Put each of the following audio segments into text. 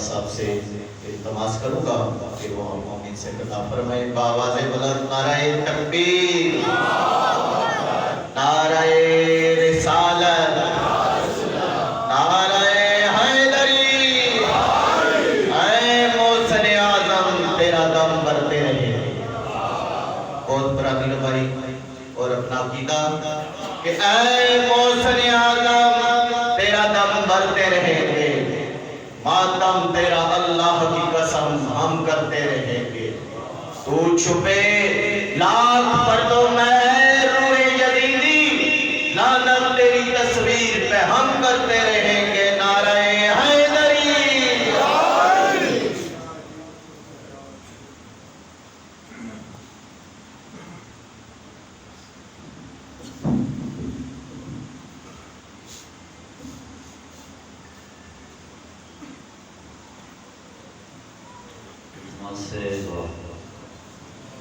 صاحب سے التماس کروں گا کہ وہ مومن سے خطاب فرمائے بآواز بلند نعرہ تکبیر، نعرہ رسالت، نعرہ حیدری، اے محسن اعظم تیرا دم بھرتے رہے۔ بہت پرانی بھائی اور اپنا عقیدہ کہ اے محسن اعظم تیرا دم بھرتے رہیں گے، ماتم تیرا اللہ کی قسم ہم کرتے رہیں گے، تو چھپے لاکھ پردوں میں ہے روح یزیدی، لعنت تیری تصویر پہ ہم کرتے رہیں گے، نعرہ حیدری۔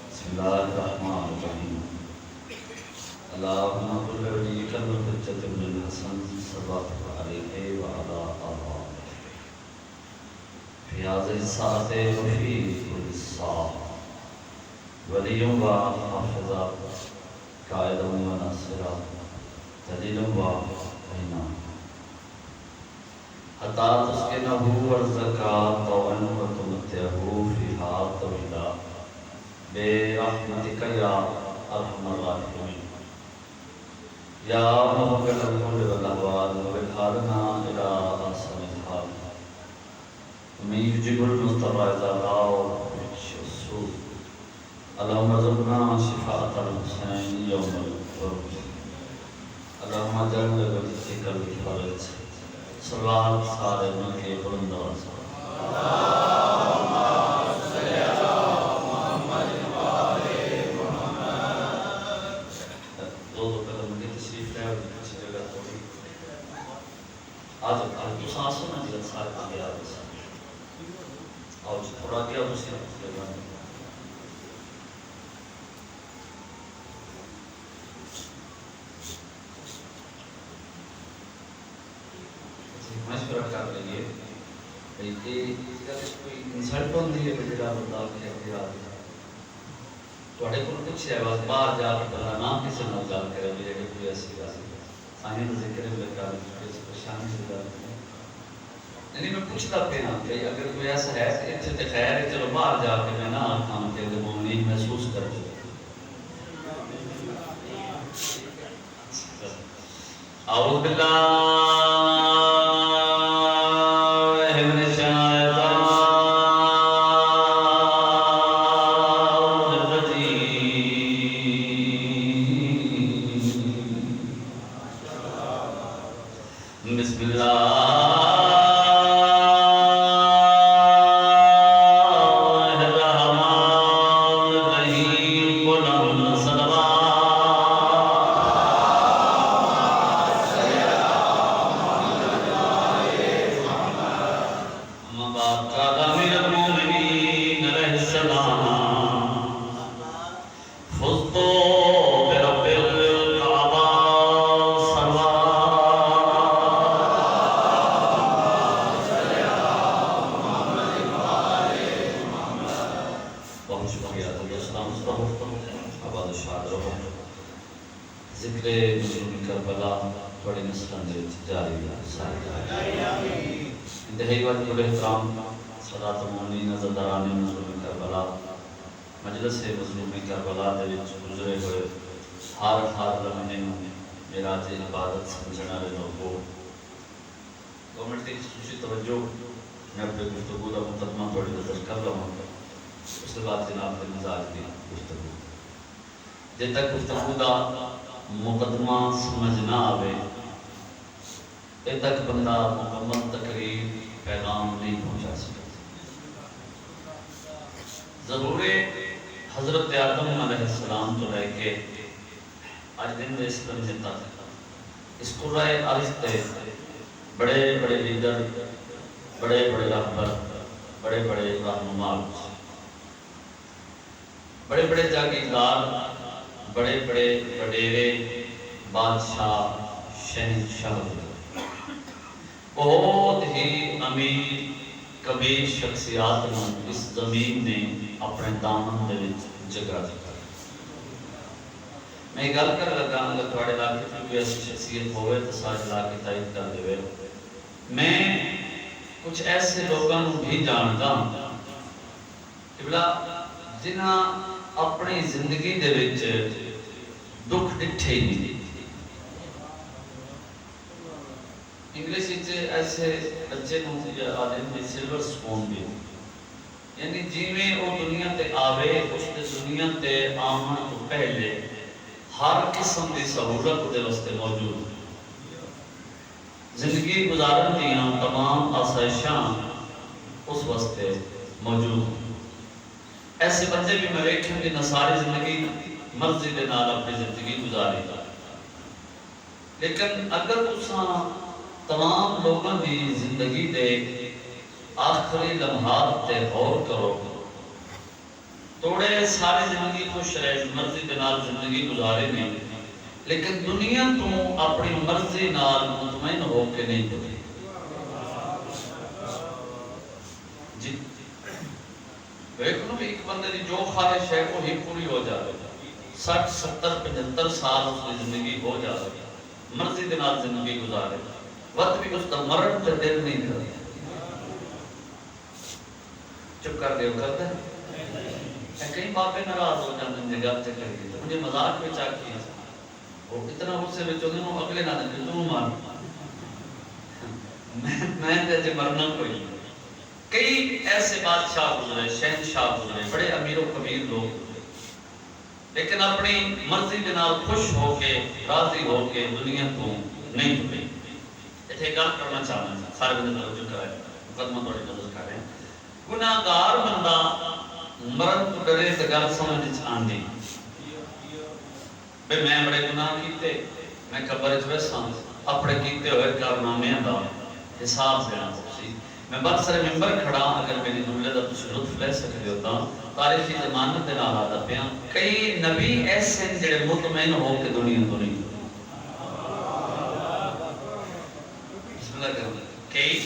بسم اللہ الرحمن الرحیم اللہم قل ولیک الحجۃ ابن الحسن صلوات علیہ وعلی آلہ فی هذه الساعة وفی كل ساعة ولی و حافظا قائدا و ناصرا دلیلا و عینا حتی تسکنہ ورزقا طوعا و تمتعہ فیہا طویلا برحمتک یا ارحم الراحمین یا مغفر الذنوب والاحوال وبالحالنا الى احسن الحال من يجيب المضطر اذا دعا ويكشف السوء اللهم ارزقنا شفاءة الحسين يوم القيامة اللهم اجعل لوجهك الفرج صلوات سارے کے بلند آواز آج تو سانسوں میں جلد ساتھ کیا اور تھوڑا کیا اسی لگانے مشورہ کر لیے کوئی انسلٹ ہوتی ہے جڑا بندہ کہ تھوڑے کو کچھ ہے بس باہر جا کے بندہ نہ کسی نال گل کرے بھی جڑی کوئی ایسی گل سائیں ذکر لگا پریشانی سے گل یعنی میں پوچھتا پہنا کہ اگر کوئی ایسا ہے کہ اتنے خیر ہے چلو باہر جا کے میں نہ آتا ہوں کہ مومنین محسوس کر دوں اعوذ باللہ بسم اللہ ذکر مظلوم کربلا بڑی نسلوں کے جاری انتہائی واجب احترام صلاۃ المؤمنین عزاداران مظلوم کربلا مجلس مظلوم کربلا دے وچ گزرے ہوئے ہر لمحے معراج عبادت سمجھنے والے لوگوں گورنمنٹ کی خصوصی توجہ میں اپنے گفتگو کا مقدمہ تھوڑی نظر کر رہا ہوں اس کے بعد جناب کے مزاج کی گفتگو جب تک گفتگو کا مقدمہ سمجھ نہ آوے تب تک بندہ مکمل تقریر پیغام نہیں پہنچا سکتا ضرور حضرت آدم علیہ السلام تو لے کے آج دن میں اس طرح جنتا اس قرآن آرستے بڑے بڑے لیڈر بڑے بڑے رہبر بڑے بڑے رہنما بڑے بڑے جاگیردار بڑے بڑے وڈیرے بادشاہ شہنشاہ بہت ہی امیر کبیر شخصیات نو اس زمین نے اپنے دامن دے وچ جگہ دتا۔ میں گل کر لگا اگر تھوڑے علاقے میں کوئی ایسی شخصیت ہوئے تو سارے علاقے تائید کر دے۔ میں کچھ ایسے لوگوں بھی جانتا کہ بلا جنہاں اپنی زندگی دے وچ دکھ ڈٹھے ہی نہیں۔ انگلش ایسے بچے کو آدھے سلور سپون بھی، یعنی جی میں وہ دنیا تے آوے اس تے دنیا تے آمن تو پہلے ہر قسم کی سہولت دے واسطے موجود، زندگی گزارن دیاں تمام آسائشاں اس واسطے موجود۔ ایسے بندے بھی میں ویکھے کہ نہ ساری زندگی مرضی دے نال اپنی زندگی گزاری، لیکن اگر تساں تمام لوگوں کی زندگی دے آخری لمحات تے غور کرو، توڑے ساری زندگی خوش رہے مرضی دے نال زندگی گزارے نہیں، لیکن دنیا تو اپنی مرضی نال مطمئن ہو کے نہیں دے جی۔ ایک بندے دی جو خواہش ہے وہ ہی پوری ہو جائے، 60 70 75 سال اس کی زندگی ہو جائے، مرضی دے نال زندگی گزارے، وقت بھی اس کا مرن تے دل نہیں کرتا۔ چپ کر دیو کرتا ہے کئی بابے ناراض ہو جاتے ہیں جگہ چکر کی، مجھے مذاق میں چاک کیا وہ اتنا غصے میں چوگے وہ اگلے نہ دیں تو مار میں جیسے مرنا کوئی۔ کئی ایسے بادشاہ گزرے، شہنشاہ گزرے، بڑے امیر و کبیر لوگ، لیکن اپنی مرضی کے نال خوش ہو کے راضی ہو کے دنیا کو نہیں ٹوٹے۔ اتنے گل کرنا چاہنا ہے سارے بندے توجہ کرائے، مقدمہ تھوڑی نظر کر رہے ہیں۔ گناہگار بندہ مرن تو ڈرے تو گل سمجھ آندی بے میں بڑے گناہ کیتے، میں قبر وچ بیٹھا اپنے کیتے ہوئے کارنامے دا حساب دینا سی۔ میں برسر ممبر کھڑا، اگر میری جملے دا تسی لطف لے سکتے ہوتا تاریخی ضمانت دے نال آتا پیا کئی نبی ایسے جڑے مطمئن ہو کے دنیا تو نہیں۔ بسم اللہ کرو کئی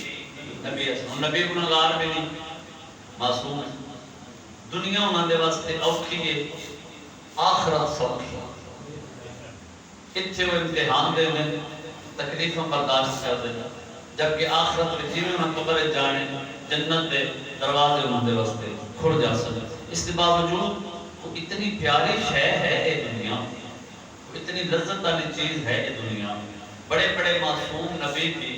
نبی ایسے نبی گناہگار بھی نہیں، معصوم ہے، دنیا انہاں دے واسطے اوکھی ہے، آخرت سوکھی ہے۔ اتھے وہ امتحان دے دیں، تکلیفوں برداشت کر دیں، جبکہ آخرت میں جیویں انہاں قبر جانے جنت دے دروازے انہاں دے واسطے کھل جا سکتے۔ اس کے باوجود وہ اتنی پیاری شے ہے اے دنیا، وہ اتنی لذت والی چیز ہے اے دنیا، بڑے بڑے معصوم نبی بھی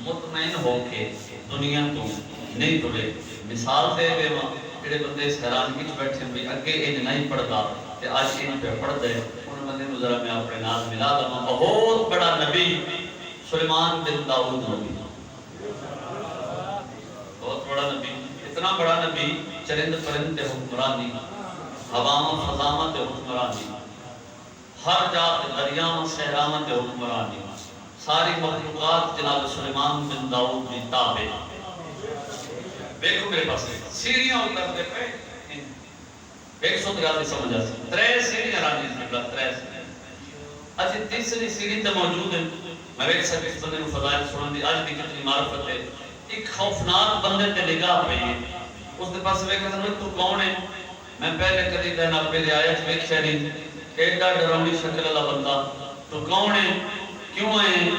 مطمئن ہو کے دنیا تو نہیں ٹرے۔ مثال دے دے ماں جڑے بندے اس حیرانگی وچ بیٹھے بھی اگے ان نہیں پڑھدا تے اج ان پہ پڑھدا ہے، ان بندے نوں ذرا میں اپنے نال ملا دواں۔ بہت بڑا نبی سلیمان بن داؤد نبی، بہت بڑا نبی، اتنا بڑا نبی چرند پرند تے حکمرانی، ہواؤں فضاواں تے حکمرانی، ہر جات دریاواں صحراواں تے حکمرانی، ساری مخلوقات جناب سلیمان بن داؤد دی تابع۔ دیکھو میرے پاس سیڑھیاں اتر دے پہ 183 سمجھ آتی، 3 سیڑھیاں رانی جبلا 3 سیڑھیاں۔ اچھی تیسری سیڑھی تے موجود ہے، میں ایک سب اس بندے کو فضائل سنن دی اج بھی کتنی معرفت ہے۔ ایک خوفناک بندے تے نگاہ پئی ہے، اس دے پاس ویکھ کے تو کون ہے؟ میں پہلے کدی دن اپنے آیت ویکھیا نہیں، ایڈا ڈراؤنی شکل والا بندہ تو کون ہے؟ کیوں ہے؟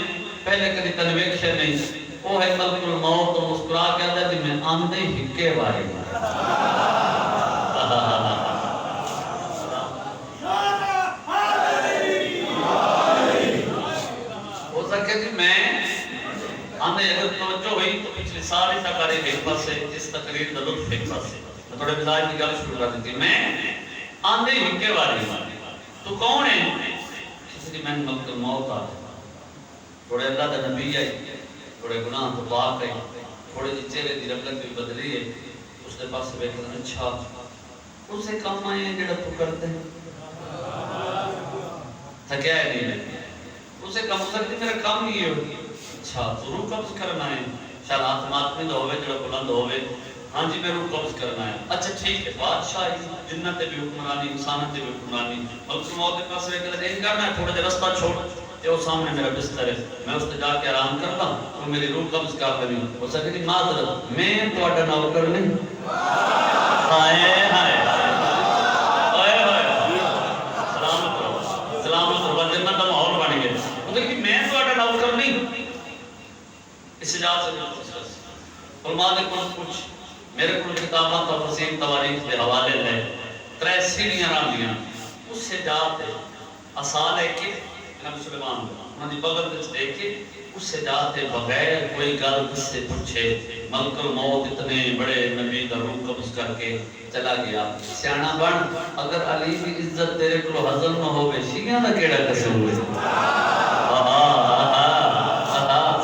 پہلے کدی تن ویکھیا نہیں۔ وہ ہے ملک الموت، تو مسکرا کہتا ہے کہ میں آندے ہکے بارے ہو سکے کہ میں آندے اگر توجہ ہوئی تو پچھلی ساری تقریر ایک پاس سے، اس تقریر کا لطف ایک پاس سے، میں تھوڑے مزاج کی گل شروع کر دیتی۔ میں آندے ہکے بارے تو کون ہے؟ کسی کی میں ملک الموت آ تھوڑے اللہ کا نبی آئی، تھوڑے گناہ تو پاک ہے، تھوڑے جی چہرے دی رنگت بھی بدلی ہے، اس کے پاس بیٹھ کر اچھا اسے کام آئے ہیں جڑا تو کرتے ہیں تھکیا ہے نہیں، اسے کم ہو سکتی میرا کام ہی ہے، اچھا تو روح قبض کرنا ہے، شاید آتمات میں ہوئے جڑا بلند ہوئے، ہاں جی میں روح قبض کرنا ہے، اچھا ٹھیک ہے، بادشاہی جنت بھی حکمرانی، انسانت بھی حکمرانی، ملک موت کے پاس بیٹھ کر نہیں کرنا ہے، تھوڑے دے رستہ چھوڑ یہ وہ سامنے میرا بستر ہے، میں اس تے جا کے آرام کرتا ہوں، تو میری روح قبض کر لینی، وہ سکے کہ معذرت میں تہاڈا نوکر نہیں۔ ہائے ہائے ہائے ہائے، سلامت رہو، سلامت رہو، جنت کا ماحول بن گیا۔ وہ کہ میں تہاڈا نوکر نہیں، اس اجازت سے علماء نے کچھ میرے کو کتاباں تفسیر تواریخ کے حوالے لے 3 سیڑھیاں راندیاں، اس سے جاتے اصال ہے کہ نبی سلیمان انہوں نے بغل وچ دیکھے، اس سے جاتے بغیر کوئی گل کس سے پوچھے ملک الموت اتنے بڑے نبی کا روح قبض کر کے چلا گیا۔ سیانا بن، اگر علی کی عزت تیرے کو ہضم نہ ہوے شیعہ دا کیڑا قصور ہے؟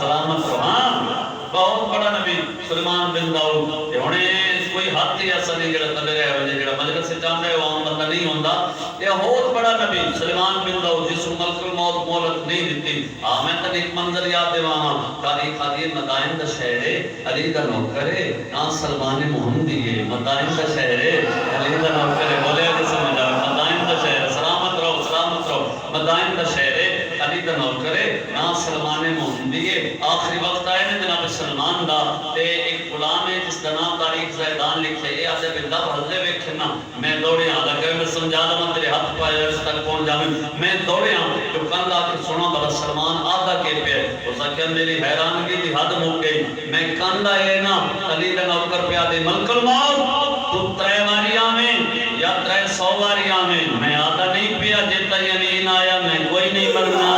سلامت رہو۔ ہاں بہت بڑا نبی سلیمان بن داؤد، یہ ہونے کوئی حد ہی ایسا نہیں جڑا تلے رہے ہوئے جڑا مجلس سے چاہتا ہے وہ عام بندہ نہیں ہوندا۔ یہ بہت بڑا نبی سلیمان بن داؤد جس کو ملک الموت مہلت نہیں دیتی۔ میں تن ایک منظر یاد دیواں، تاریخ آدھی مدائن دا شہر ہے، علی دا نوکر ہے، نا سلمان محمدی ہے، مدائن دا شہر ہے، علی دا نوکر ہے، بولے کہ سمجھا مدائن دا شہر، سلامت رہو سلامت رہو، مدائن دا شہر ہے، علی دا نوکر ہے، نا سلمان محمدی ہے۔ آخری وقت آئے نے جناب سلمان دا تے ایک غلام ہے جس کا نام تاریخ زیدان لکھے، اے آدھے بندہ بھلے ویکھنا، میں دوڑے ہاں لگے میں سمجھا دوں تیرے ہاتھ پائے اس تک پہنچ جاویں، میں دوڑے ہاں جو کن لا کے سنا بلا سلمان آدھا کے پہ اس کہ میری حیرانگی دی حد مک گئی، میں کن لائے نا علی دا نوکر پہ آدھے ملک الموت تو 3 واری آمیں یا 300 واری آمیں، میں آدھا نہیں پیا جیتا یعنی آیا میں کوئی نہیں مرنا۔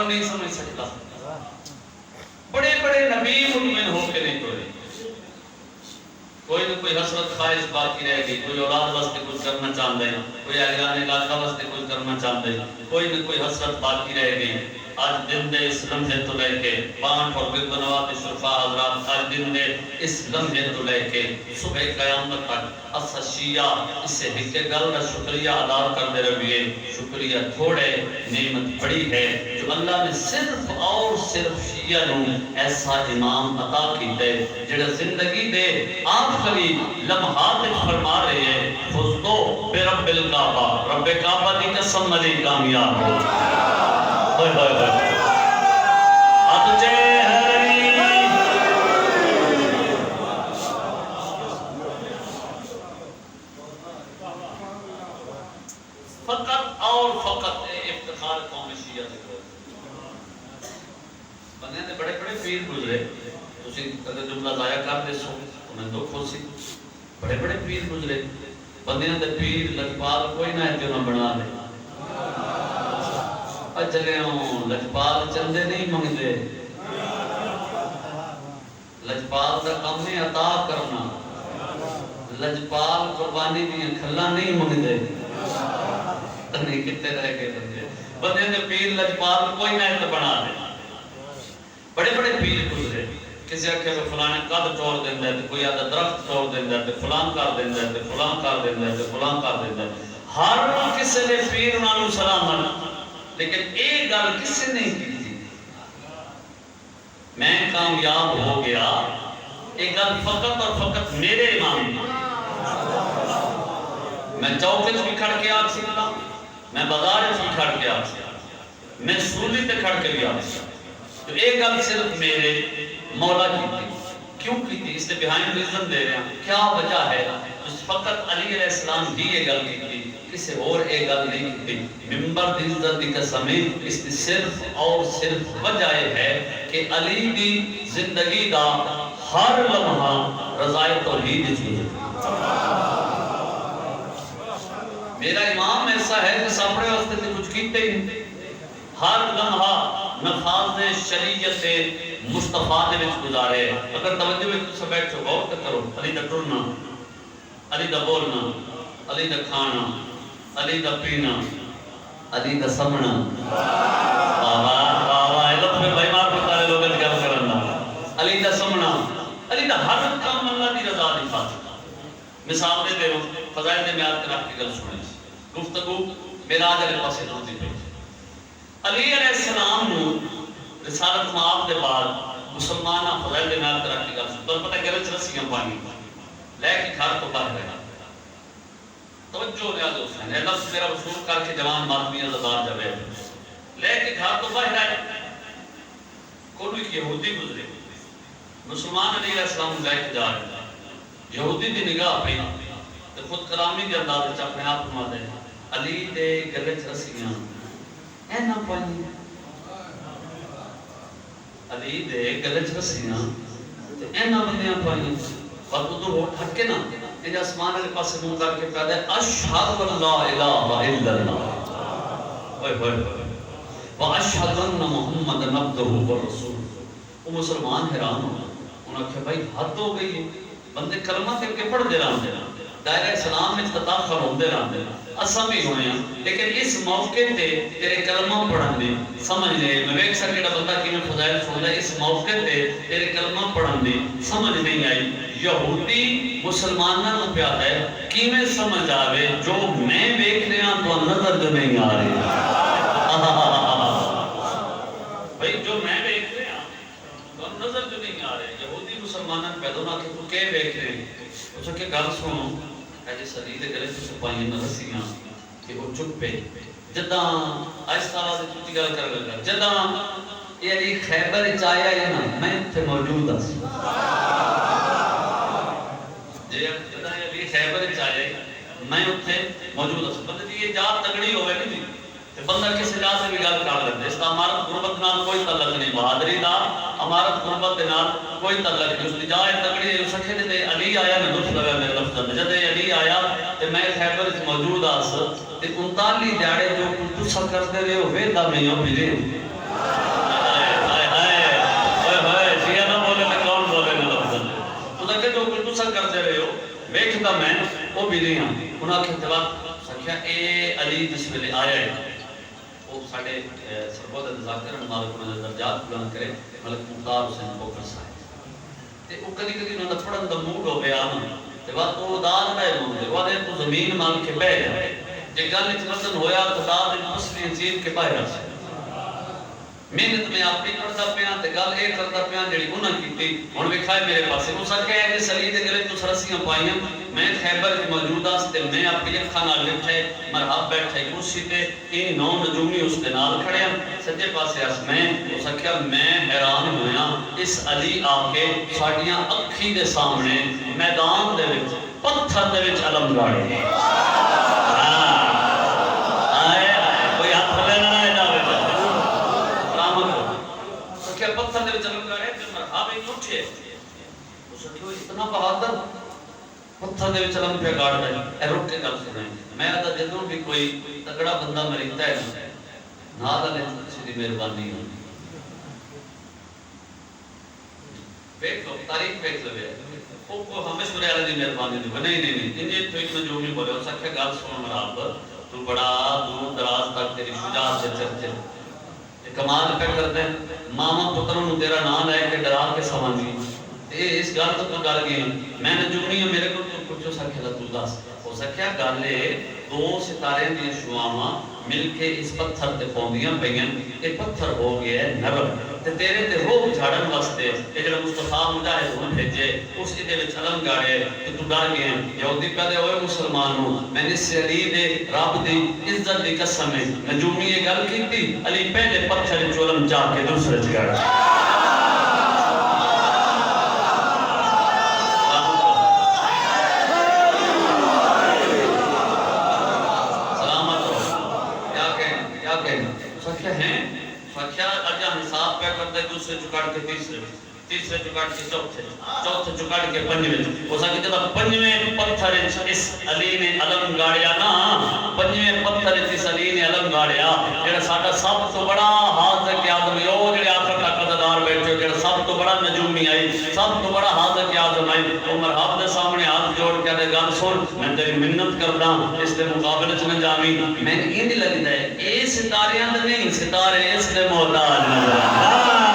نہیں سمجھ سکتا، بڑے بڑے نبی مطمئن ہو کے نہیں توڑے، کوئی نہ کوئی حسرت خواہش باقی رہ گئی، کوئی اولاد واسطے کچھ کرنا چاہتا ہے، کوئی اہلیان علاقہ واسطے کچھ کرنا چاہتا ہے، کوئی نہ کوئی حسرت باقی رہ گئی۔ آج دن دے اس لمحے تو لے کے پانچ اور بردنوات شرفا حضرات، آج دن دے اس لمحے تو لے کے صبح قیامت تک اسا شیعہ اس سے ہکے گل کا شکریہ ادا کرتے رہیے۔ شکریہ تھوڑے، نعمت بڑی ہے جو اللہ نے صرف اور صرف شیعہ نوں ایسا امام عطا کیتے جڑا زندگی دے آخری لمحات فرما رہے ہیں فزتو برب الکعبہ، رب کعبہ دی قسم علی کامیاب ہو۔ ہوئے ہوئے ہوئے اب چہری فقط اور فقط افتخار قوم شیعہ سے کرو۔ بندے نے بڑے بڑے پیر گزرے، تسی اگر جملہ ضائع کر دے سو تو میں دکھ ہو سی، بڑے بڑے پیر گزرے، بندے نے پیر لجپال کوئی نہ ہے جو نہ بنا لے۔ چلے ہوں لجپال چندے نہیں منگدے، لجپال دا کم ہے عطا کرنا، لجپال قربانی دی کھلا نہیں منگدے، نہیں کتے رہ گئے بندے، بندے نے پیر لجپال کوئی نہ ہے بنا لے۔ بڑے بڑے پیر گزرے، کسی آکھے میں فلانے قد توڑ دیندہ ہے، کوئی آدھا درخت توڑ دیندہ ہے، فلان کر دیندہ ہے، فلان کر دیندہ ہے، فلان کر دیندہ ہے، ہر کسی نے پیر انہوں سلام منا، لیکن ایک گل کسی نہیں کی تھی، میں کامیاب ہو گیا، ایک گل فقط اور فقط میرے امام نے، میں چوکے بھی کھڑ کے آگ سکتا، میں بازار بھی کھڑ کے آگ سکتا، میں سولی تے کھڑ کے بھی آگ سکتا، تو ایک گل صرف میرے مولا کی تھی، کیوں کی تھی؟ اس نے بیہائنڈ ریزن دے رہے ہیں، کیا وجہ ہے؟ فقط علی علیہ السلام ہی یہ گل کی تھی، کسی اور ایک گل نہیں کی تھی، ممبر دی عزت دی قسمیں، اس کی صرف اور صرف وجہ ہے کہ علی دی زندگی دا ہر لمحہ رضائے توحید گزرے۔ میرا امام ایسا ہے کہ اپنے واسطے سے کچھ کیتے ہی ہر لمحہ نفاذ شریعت مصطفیٰ نے وچ گزارے۔ اگر توجہ میں تسا بیٹھو غور کرو، علی دا ٹرنا، علی دا بولنا، علی دا کھانا، علی دا پینا، علی دا سمنا، لطفے بھائی مار پتارے لوگوں نے گل کرنا، علی دا سمنا، علی دا ہر کام اللہ دی رضا دی خاطر۔ مثال دے دے ہوں، فضائل نے میاد کے رکھ کے گل سنے، گفتگو میراج علیہ پاسے ہوتی پہ، علی علیہ السلام نو رسالت مآب دے بعد مسلمان فضائل دے نال ترقی کر سکتے پتہ گرے چ رسیاں پانی لے کے گھر تو باہر رہا توجہ ریاض حسین اے لفظ میرا وصول کر کے جوان ماتمیاں زبان جب لے کے گھر تو باہر آئے کوئی یہودی گزرے مسلمان علیہ السلام لے کے جا رہے یہودی دی نگاہ پہ تو خود کلامی دی انداز اپنے آپ فرما دے علی دے گلے چ رسیاں اینا پانی علی دے گلے چ رسیاں اینا بندیاں پانی اور ادھر ہو ہٹ کے نا یہ آسمان والے پاسے منہ کر کے کہتا ہے اشہد ان لا الہ الا اللہ اوئے ہوئے واشہد ان محمد عبدہ ورسولہ وہ مسلمان حیران ہو انہوں نے کہا بھائی حد ہو گئی ہے بندے کلمہ کے کے پڑھ دے رہے ہیں دائرہ اسلام میں تداخل ہوندے رہتے ہیں اساں بھی ہوئے ہیں لیکن اس موقع تے تیرے کلمہ پڑھن دی سمجھ لے میں ایک سر جڑا بندہ کی میں فضائل سن لے اس موقع تے تیرے کلمہ پڑھن دی سمجھ نہیں آئی یہودی مسلمانوں کو پیا ہے کی میں سمجھ آوے جو میں دیکھ رہا تو نظر جو نہیں آ رہی بھائی جو میں دیکھ رہا تو نظر جو نہیں آ رہے یہودی مسلمانوں پیدا نہ کہ تو کہہ دیکھ رہے ہیں اس کے گل سنو ایجے سری دے گلے تو سپاہی نہ رسیاں کہ وہ چپ پہ جداں آہستہ آواز چھوٹی گل کر لگا جداں یہ علی خیبر چایا ہے نا میں اتنے موجود ہوں جداں یہ علی خیبر چایا ہے میں اتنے موجود ہوں بندے دی یہ جات تگڑی ہوئے نہیں بندہ کسی جا سے بھی گل کر لیتے اس کا امارت قربت نال کوئی تعلق نہیں بہادری دا امارت قربت نال کوئی تعلق نہیں اس کی جائے تگڑی ہے اس اکھے تے علی آیا میں لطف لگا میرے لفظ اندر جب علی آیا تے میں خیبر وچ موجود آس تے 39 دیہڑے جو تساں کرتے رہے ہو ویدا میں ہو ملے ہائے ہائے اوئے ہوئے جیا نہ بولے میں کون بولے میرے لفظ اندر تو کہ جو تساں کرتے رہے ہو ویکھدا میں وہ بھی نہیں ہاں انہاں کے تبا سکھیا اے علی جس ویلے آیا ہے وہ ساڑھے سربوت ذاکر مالک میں درجات بلند کرے ملک مختار حسین بوکر صاحب تے وہ کدی کدی انہوں نے پڑھن دا موڈ ہو گیا تے وقت وہ داد رہے ہوں وہ دے تو زمین مان کے بہ جائے جے گل وچ وزن ہویا تو داد مسلی چیز کے باہر آ محنت میں اپنی پڑھتا پیا تے گل اے کرتا پیا جڑی انہاں کیتی ہن وکھائے میرے پاسے وہ سکے ہے کہ سلی دے گلے تو سرسیاں پائیاں میں خیبر وچ موجود اس تے میں اپنی اکھاں نال بیٹھے مرحب بیٹھے کرسی تے ان نو نجومی اس دے نال کھڑے ہیں سجے پاسے اس میں وہ سکیا میں حیران ہویا اس علی آ کے ساڈیاں اکھی دے سامنے میدان دے وچ پتھر دے وچ علم گاڑے کوئی ہاتھ لینا پتھر دے وچ علم گاڑے تے مرحبا ہی اٹھے اس نے اتنا بہادر پتھر دے وچ علم پہ گاڑ رہے اے رک کے گل سنیں میں آدھا جدوں بھی کوئی تگڑا بندہ مریتا ہے نال علیہ سیدھی مہربانی ہو دیکھ لو تاریخ دیکھ لو وہ ہمیں سورہ علی دی مہربانی نہیں نہیں انجے تو ایک میں جو بھی بولے ہو سکے گل سن مرحبا تو بڑا دور دراز تک تیری شجاعت سے چرچے کمال پہ کرتے ہیں ماما پتروں نے تیرا نام لے کے ڈرا کے سمجھی اس گل تو گل گئی میں نے جمنی ہے میرے کو تو کچھ سکھے تو دس ہو سکیا گل ہے دو ستارے دی شعاواں مل کے اس پتھر تے پوندیاں پئیاں یہ پتھر ہو گیا ہے نرم تے تیرے تے روح جھاڑن واسطے اے جڑا مصطفیٰ مجاہد نے بھیجے اس دے وچ علم گاڑے تے تو ڈر گئے یہودی کہتے ہوئے مسلمانوں میں نے اس علی دے رب دی عزت دی قسم ہے نجومی یہ گل کیتی علی پہلے پتھر وچ علم چا کے دوسرے وچ گاڑا دوسرے چکاڑ کے تیسرے چکاڑ کے چوتھے چکاڑ کے پنجویں ہو سکے جب پنجویں پتھر اس علی نے علم گاڑیا نا پنجویں پتھر اس علی نے علم گاڑیا جڑا ساڈا سب تو بڑا حاضر اعظم ہے او جڑے آخر تک قدردار بیٹھے جڑا سب تو بڑا نجومی آئی سب تو بڑا حاضر اعظم آئی وہ مرحب دے سامنے ہاتھ جوڑ کے دے گل سن میں تیری منت کردا اس دے مقابلے چ نہ جاویں میں یہ نہیں لگدا ہے اے ستاریاں دے نہیں ستارے اس دے محتاج نہ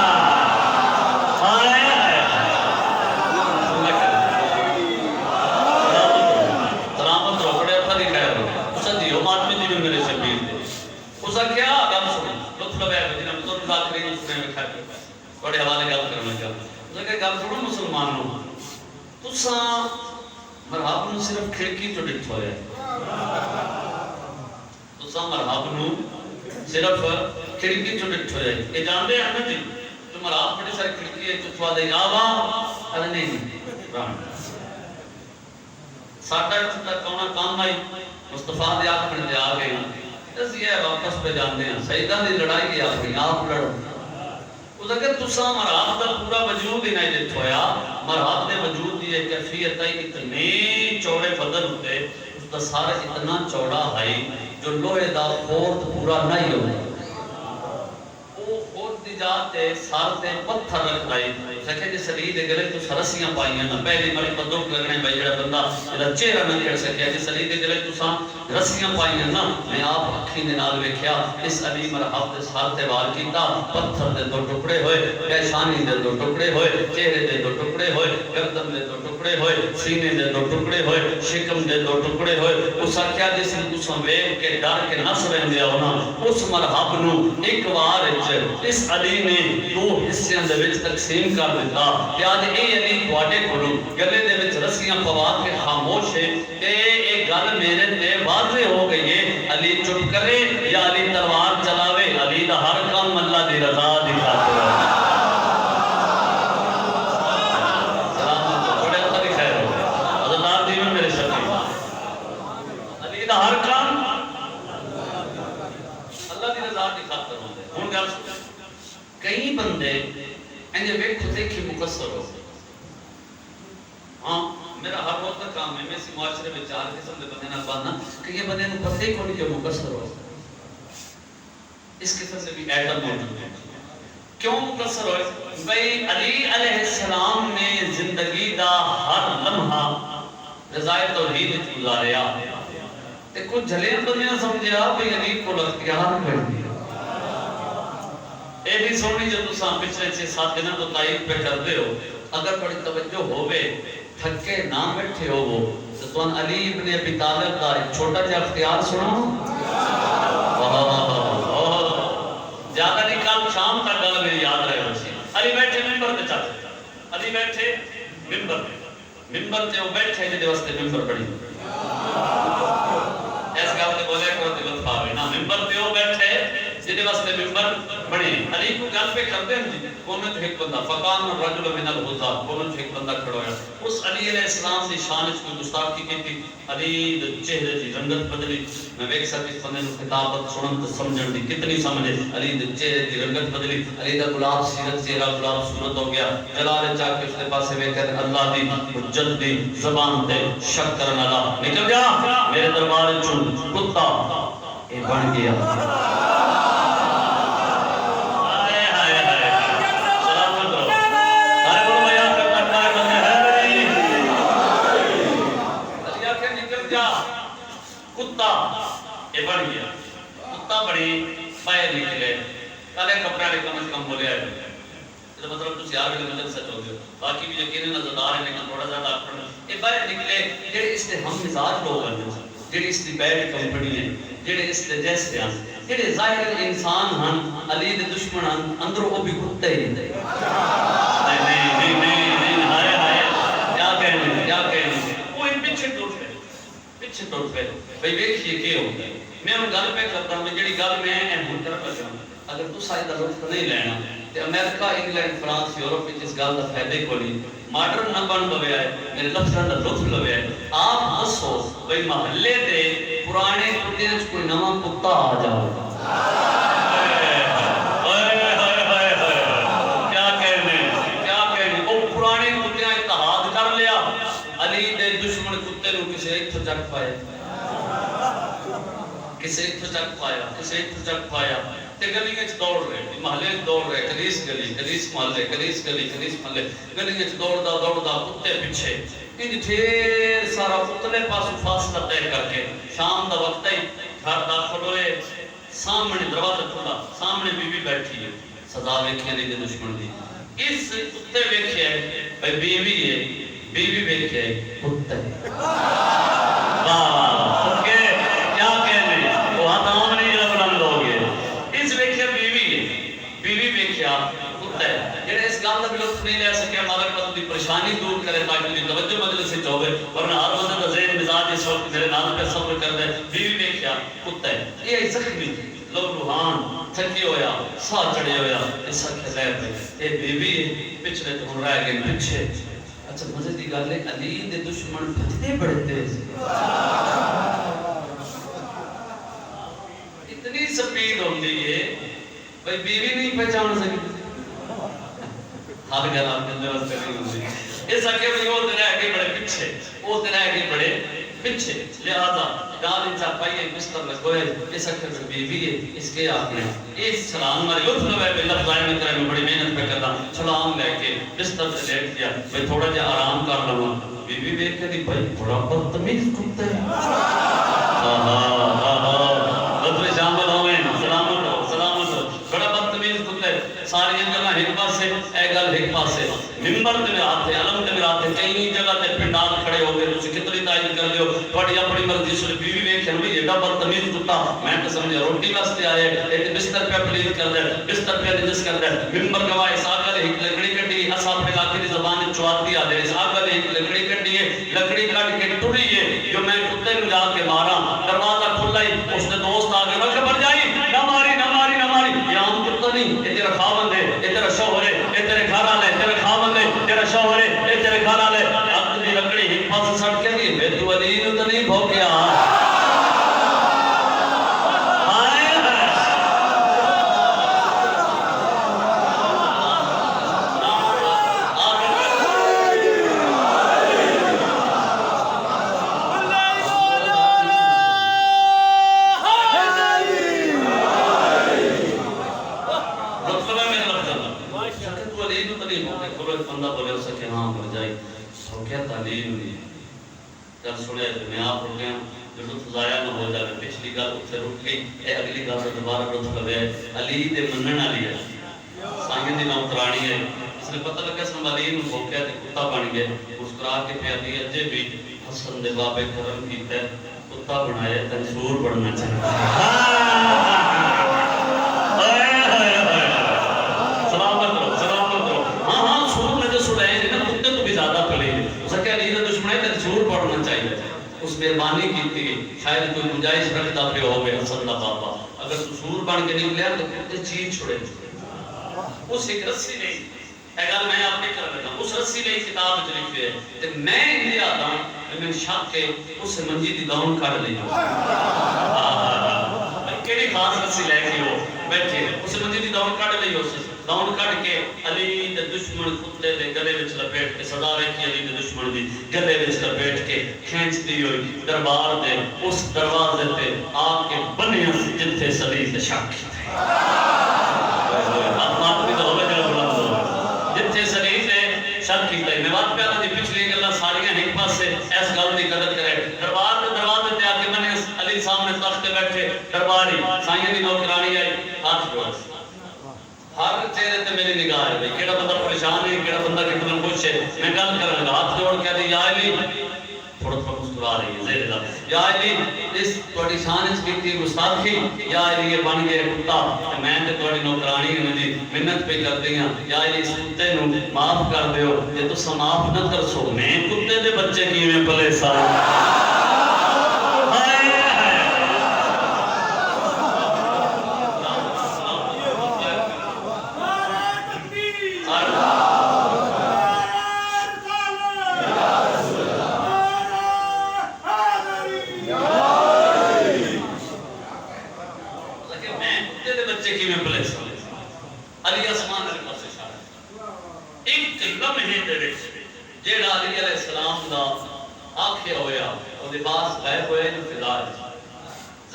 تھوڑے حوالے گل کرنا گل کہ گل سنو مسلمانوں تساں مرحب نو صرف کھڑکی تو ڈٹھو ہے تساں مرحب نو صرف کھڑکی تو ڈٹھو ہے یہ جانتے ہیں نا جی تو مرحب بڑی ساری کھڑکی ہے تو دے آوا ارے نہیں ران ساڈا اتنا کونا کام آئی مصطفیٰ دے آخر دے آ گئے اسی ہے واپس پہ جانے ہیں سیدہ دی لڑائی کی آخری آپ لڑو اس اگر تساں مرحب دا پورا وجود ہی نہیں دیکھ ہویا مرحب دے وجود دی ایک کیفیت ہے اتنے چوڑے بدن ہوتے اس دا سارا اتنا چوڑا ہے جو لوہے دا خورد پورا نہیں ہوتا وہ خورد دی جاتے سار تے پتھر رکھ رہی سکھے جی سرید گلے تو سرسیاں پائی ہیں نا پہلی مری پدوک لگنے بھائی جڑا بندہ جڑا چہرہ نہ کر سکیا جی سرید گلے تو سان رسیاں پائی ہیں نا میں آپ اکھی دے نال ویکھیا اس علی مرحب دے سار تے وار کیتا پتھر دے دو ٹکڑے ہوئے پیشانی دے دو ٹکڑے ہوئے چہرے دے دو ٹکڑے ہوئے گردن دے دو ٹکڑے ہوئے سینے دے دو ٹکڑے ہوئے شکم دے دو ٹکڑے ہوئے اس آکھیا جس نے تساں ویکھ کے ڈر کے نس رہندے ہو نا اس مرحب نو ایک وار وچ اس علی نے دو حصیاں دے وچ تقسیم کر دیتا کہ آج اے علی تواڈے کولوں گلے دے وچ رسیاں پوا کے خاموش ہے تے اے گل میرے تے واضح ہو گئی ہے علی چپ کرے یا علی تلوار چلاوے علی دا ہر کام اللہ دی رضا دی خاطر ہے سلام بڑے خیر خیر ہو گئے حضرات جی میں میرے شکی علی دا ہر کام اللہ دی رضا دی خاطر ہوندے ہن گل کئی بندے انجے ویکھو دیکھی مقصر ہو ہاں میرا ہر روز کا کام ہے میں اسی معاشرے میں چار قسم کے بندے نہ پانا کہ یہ بندے نے پتہ ہی کوئی جو مقصر ہو اس قسم سے بھی ایٹم موجود ہے کیوں مقصر ہوئے بھئی علی علیہ السلام نے زندگی دا ہر لمحہ رضائے توحید گزاریا تے کچھ جھلیاں بندیاں سمجھیا بھئی علی کو اختیار کر دیا اے بھی سونی جو تساں پچھلے 6-7 دنوں تو تائید پہ کر دے ہو اگر بڑی توجہ ہوئے تھکے نہ بیٹھے ہو وہ تو تون علی ابن ابی طالب کا ایک چھوٹا جا اختیار سنو زیادہ نہیں کل شام تک گل میری یاد رہے ہو علی بیٹھے ممبر پہ چاہتے علی بیٹھے ممبر تے وہ بیٹھے جدے واسطے ممبر پڑھی ایس گل تے بولے کو تے لطف آوے نا ممبر تے وہ بیٹھے جدے واسطے ممبر بڑی علی کو گل پہ کرتے ہیں کونوں تے ایک بندہ فقان الرجل من الغزاة کونوں تے ایک بندہ کھڑا ہوا اس علی علیہ السلام دی شان وچ کوئی گستاخی کیتی علی دے چہرے دی رنگت بدلی میں ویکھ سکتی بندے نوں خطابت سنن تے سمجھن دی کتنی سمجھ علی دے چہرے دی رنگت بدلی علی دا گلاب سیرت چہرہ گلاب صورت ہو گیا جلال چاک کے اس دے پاسے ویکھ کر اللہ دی حجت دی زبان تے شک کرن والا نکل گیا میرے دربار وچوں کتا اے بن گیا کتا یہ بڑھ گیا کتا بڑی باہر نکلے کالے کپڑے والے کم از کم بولے آئے یہ مطلب تسی آگے مطلب سچ ہو گئے باقی بھی یقینی نظردار ہیں لیکن تھوڑا زیادہ اپنا یہ باہر نکلے جڑے اس سے ہم مزاج لوگ ہیں جڑے اس کی بیڈ کمپنی ہیں جڑے اس کے جیسے ہیں جڑے ظاہر انسان ہیں علی دے دشمن ہیں اندروں وہ بھی کتے ہی نہیں ہائے ہائے کیا کہنے وہ ان پیچھے ٹوٹ گئے پیچھے ٹوٹ گئے بھئی ویکھیے کیا ہو گیا میں ان گل پہ کرتا ہوں جڑی گل میں اہم طرف کر رہا ہوں اگر تو سائدہ لطف نہیں لینا تے امریکہ انگلینڈ فرانس یورپ وچ اس گل دا فائدے کو نہیں ماڈرن نہ بن پویا ہے میرے لفظاں دا لطف لویا ہے آپ دسو بھئی محلے دے پرانے کتے وچ کوئی نواں کتا آ جاوے کیا کہنے او پرانے کتیاں اتحاد کر لیا علی دے دشمن کتے نو کسے ایک تو چک پائے کسے ایک تو چک پایا تے گلی وچ دوڑ رہے محلے وچ دوڑ رہے کلیس محلے کلیس محلے گلی وچ دوڑدا کتے پیچھے ان ڈھیر سارا پتلے پاسوں فاصلہ طے کر کے شام دا وقت ہی گھر داخل ہوئے سامنے دروازہ کھلا سامنے بی بی بیٹھی ہے سزا ویکھی علی دے دشمن دی اس کتے ویکھے بھئی بیوی ویکھے کتے واہ کیا کہنے وہ ہاتھوں نہیں جب بلند ہو گئے اس ویکھے بیوی ویکھیا کتے جڑے ہوئے ورنہ ہر بندے کا ذہن مزاج اس وقت میرے نال پہ صبر کر دے بیوی دیکھیا کتا ہے یہ زخمی لو روحان تھکی ہویا سا چڑھے ہویا ایسا کھلے پہ اے بیوی پچھلے تو رہ گئے پیچھے اچھا مزے دی گل ہے علی دے دشمن بھجتے بڑے تیز اتنی سپیڈ ہوندی ہے بھائی بیوی نہیں پہچان سکتی ہر گل آپ کے اندر کرنی ہوندی ایسا کہ بھائی وہ تیرے آگے بڑے پیچھے وہ تیرے آگے بڑے پیچھے لہذا ڈال انچا پائیے بستر لگوئے ایسا کہ بیوی ہے اس کے آگے اس سلام ہمارے لطف لوے پہ لفظ آئے میں کرے میں بڑی محنت پہ کرتا سلام لے کے بستر سے لیٹ دیا بھائی تھوڑا جا آرام کر لوں بیوی دیکھ کے دی بھائی بڑا بدتمیز کتا ہے لطف شامل ہوئے سلامت ہو بڑا بدتمیز کتا ہے ساری جگہ ایک پاس سے اے گل ایک پاس سے ممبر تے ہاتھ علم تے ہاتھ کئی جگہ تے پنڈال کھڑے ہو گئے تسی کتنی تائید کر لیو تھوڑی اپنی مرضی سے بیوی ویکھن بھی ایڈا بدتمیز کتا میں تو سمجھا روٹی واسطے آئے ایک بستر پہ پلیز کر دے بستر پہ نجس کر دے ممبر گواہ اس آگا لے ایک لکڑی کٹی اس اپنے علاقے کی زبان چواتی آ دے اس آگا لے ایک لکڑی کٹی ہے لکڑی کٹ کے ٹوڑی ہے جو میں کتے نو جا کے مارا دروازہ کھلا ہی اس نے دوست آ کے خبر جائی نہ ماری نہ ماری نہ ماری یہ عام کتا نہیں یہ تیرا خاوند ہے یہ تیرا شوہر ہے یہ تیرے گھر والے تیرا خاوند ہے تیرا شوہر ہے یہ تیرے گھر والے اب دی لکڑی ایک پاس سڑ کے گئی بے تو علی نو تو نہیں بھوکیا علی دے منن والی ہے سائیں دی نوکرانی ہے اس نے پتہ لگا سن علی نو بھوکیا تے کتا بن گیا مسکرا کے پہ علی اجے بھی حسن دے بابے کرم کیتا کتا بنایا تے سور بننا چاہتا سلامت رہو ہاں سور نے جو سڑائے نا کتے تو بھی زیادہ پلے اس کہ علی دا دشمن ہے تے سور بننا چاہیے اس مہربانی کی تھی شاید کوئی گنجائش رکھتا پہ ہو گئے حسن دا بابا اگر سور بن کے نکلیا تو کتے چیز چھوڑے اس ایک رسی نہیں اگر میں آپ نے کر رہا اس رسی نے کتاب جو لکھی ہے تو میں یہ آتا میں شک کے اس منجی دی داؤن کر لی کیڑی خاص رسی لے کے ہو بیٹھے اس منجی دی داؤن کر لی اس داؤن کٹ کے علی دے دشمن کتے دے گلے وچ لپیٹ کے صدا رکھی علی دے دشمن دی گلے وچ لپیٹ کے کھینچ دی ہوئی دربار دے اس دروازے تے آ کے بنیا جتھے سلی تے شک جتھے سلی تے شک کیتا ہے میں بات پہ آتا جی پچھلی گلاں ساریاں ایک پاس سے اس گل دی قدر کرے دربار دے دروازے تے آ کے بنیا علی سامنے تخت تے بیٹھے درباری سائیں دی نوکرانی آئی ہاتھ جوڑ ہر چہرے تے میری نگاہ ہے بھئی کیڑا بندہ پریشان ہے کیڑا بندہ کتنا خوش ہے میں گل کرن گا ہاتھ جوڑ کے دی یا علی تھوڑا تھوڑا مسکرا رہی ہے زیر اللہ یا علی اس تھوڑی شان اس کی گستاخی یا علی یہ بن گئے کتا میں تے تھوڑی نوکرانی ہے جی منت پہ کر دیاں یا علی اس کتے نو معاف کر دیو یہ تو معاف نہ کر سو میں کتے دے بچے کیویں پلے سا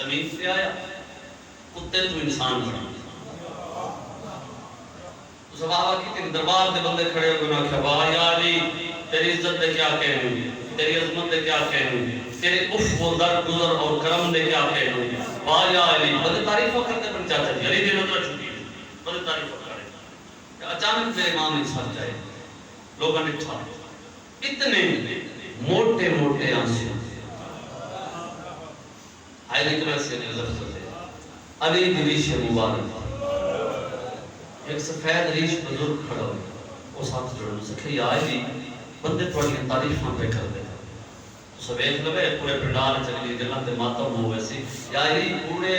زمین سے آیا کتے تو انسان بنا صحابہ کی تین دربار دے بندے کھڑے ہو گئے کہ واہ یا علی تیری عزت دے کیا کہنے ہوئی تیری عظمت دے کیا کہنے ہوئی تیرے عف و در گزر اور کرم دے کیا کہنے ہوئی واہ یا علی بندے تعریفوں کرتے پر چاچا جی علی دے نظر چھوٹی بندے تعریفوں کرے اچانک میرے امام نے ساتھ جائے لوگوں نے چھا اتنے موٹے موٹے آنسو آئے نکلے سے نظر سکتے علی دی ریش مبارک ایک سفید ریش بزرگ کھڑا ہوئے اس ہاتھ جوڑنے سکھے یا علی بندے توڑی تعریفاں پہ کر دے سویخ لوے پورے پنڈال چلی گلاں تے ماتم ہوئے سی یاری پورے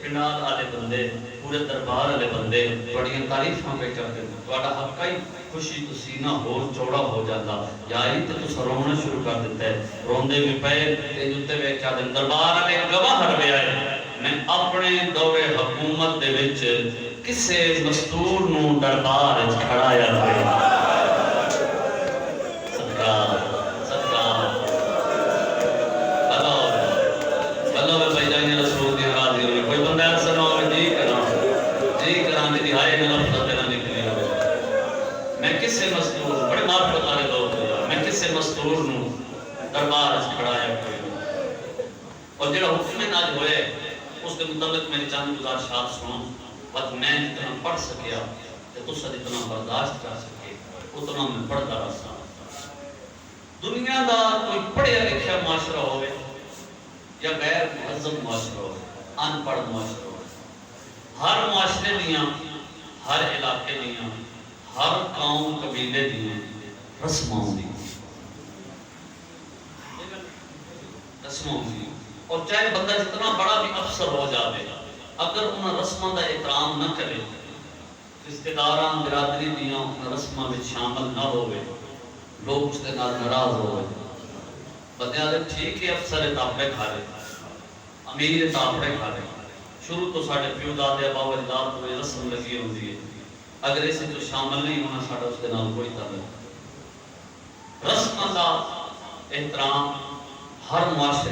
پنڈال والے بندے پورے دربار والے بندے بڑیاں تعریفاں پہ کرتے ہیں تہاڈا حقا ہی خوشی تو سینہ ہو چوڑا ہو جاتا یاری تے تسا رونا شروع کر دیتا ہے روندے بھی پے تے جتے ویکھ کے آدھے دربار والے گواہ ہر وے آئے میں اپنے دور حکومت دے وچ کسے مستور نو دربار وچ کھڑایا ہوئے میں کسے مستور بڑے معرفت والے لوگ میں کسے مستور نو دربار وچ کھڑایا کوئی اور جڑا حکم ناج ہوئے اس کے متعلق میری چند گزارشات سنو بس میں جتنا پڑھ سکیا تے تساں جتنا برداشت کر سکے اتنا میں پڑھتا رہا دنیا دا کوئی پڑھیا لکھیا معاشرہ ہوئے یا غیر مہذب معاشرہ ہوئے ان پڑھ معاشرہ ہوئے ہر معاشرے دیاں ہر علاقے دیاں ہر قوم قبیلے دیاں رسماں ہوندیاں اور چاہے بندہ جتنا بڑا بھی افسر ہو جاوے اگر انہاں رسماں دا احترام نہ کرے رشتہ داراں برادری دیاں انہاں رسماں وچ شامل نہ ہوئے لوگ اس کے نال ناراض ہوئے بندے آدھے ٹھیک ہے افسر تاپڑے کھا لے امیر تاپڑے کھا لے شروع تو ساڑھے پیو دادے ابا و اجداد کو یہ رسم لگی ہوندی ہے اگر اسے تو شامل نہیں ہونا ساڑھا اس کے نال کوئی تعلق رسم کا احترام ہر معاشرے